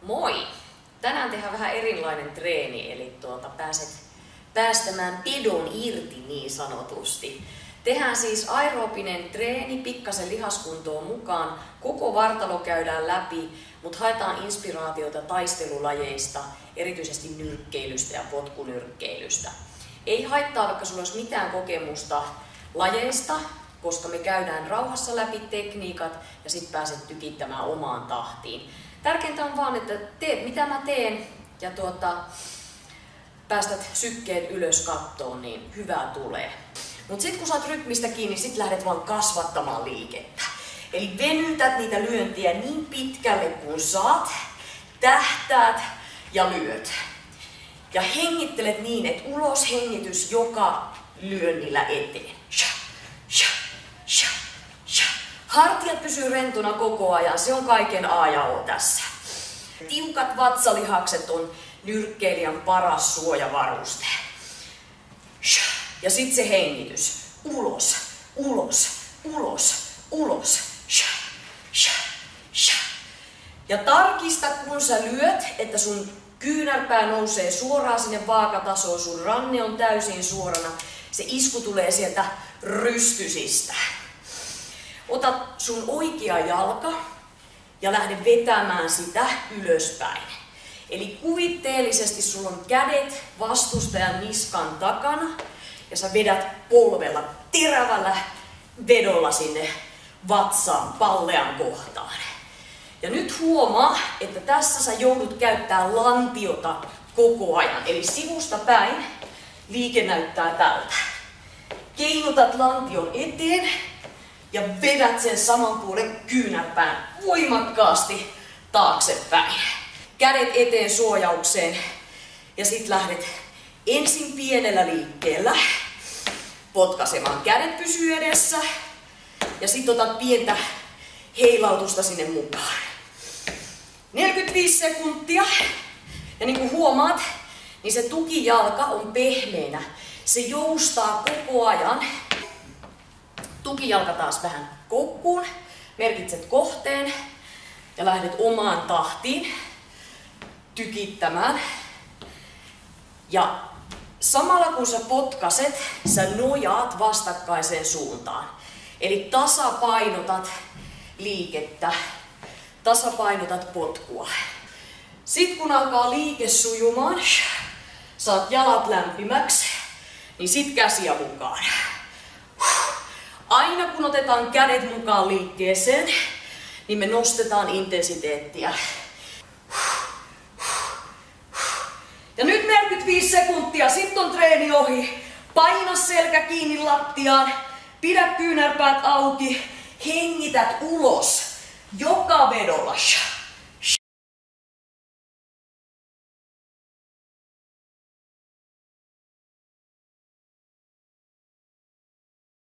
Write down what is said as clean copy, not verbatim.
Moi! Tänään tehdään vähän erilainen treeni, eli pääset päästämään pedon irti niin sanotusti. Tehdään siis aerobinen treeni, pikkasen lihaskuntoon mukaan. Koko vartalo käydään läpi, mutta haetaan inspiraatiota taistelulajeista, erityisesti nyrkkeilystä ja potkunyrkkeilystä. Ei haittaa, vaikka sulla olisi mitään kokemusta lajeista, koska me käydään rauhassa läpi tekniikat ja sitten pääset tykittämään omaan tahtiin. Tärkeintä on vaan, että teet mitä mä teen ja päästät sykkeet ylös kattoon, niin hyvää tulee. Mut sit kun saat rytmistä kiinni, sit lähdet vaan kasvattamaan liikettä. Eli venytät niitä lyöntiä niin pitkälle kuin saat, tähtäät ja lyöt. Ja hengittelet niin, että ulos hengitys joka lyönnillä eteen. Hartiat pysyy rentona koko ajan, se on kaiken A ja O tässä. Tiukat vatsalihakset on nyrkkeilijän paras suojavaruste. Ja sit se hengitys. Ulos, ulos, ulos, ulos. Ja tarkista, kun sä lyöt, että sun kyynärpää nousee suoraan sinne vaakatasoon, sun ranne on täysin suorana. Se isku tulee sieltä rystysistä. Ota sun oikea jalka ja lähde vetämään sitä ylöspäin. Eli kuvitteellisesti sulla on kädet vastustajan niskan takana ja sä vedät polvella terävällä vedolla sinne vatsaan pallean kohtaan. Ja nyt huomaa, että tässä sä joudut käyttämään lantiota koko ajan. Eli sivusta päin liike näyttää tältä. Keinutat lantion eteen ja vedät sen saman puolen kyynärpään voimakkaasti taaksepäin. Kädet eteen suojaukseen ja sit lähdet ensin pienellä liikkeellä potkaisemaan. Kädet pysyy edessä ja sit otat pientä heilautusta sinne mukaan. 45 sekuntia. Ja niin kuin huomaat, niin se tukijalka on pehmeänä. Se joustaa koko ajan. Tukijalka taas vähän koukkuun. Merkitset kohteen ja lähdet omaan tahtiin tykittämään. Ja samalla kun sä potkaset, sä nojaat vastakkaiseen suuntaan. Eli tasapainotat liikettä, tasapainotat potkua. Sitten kun alkaa liike sujumaan, saat jalat lämpimäksi, niin sit käsiä mukaan. Aina kun otetaan kädet mukaan liikkeeseen, niin me nostetaan intensiteettiä. Ja nyt 45 sekuntia, sitten on treeni ohi. Paina selkä kiinni lattiaan, pidä kyynärpäät auki, hengität ulos joka vedolla.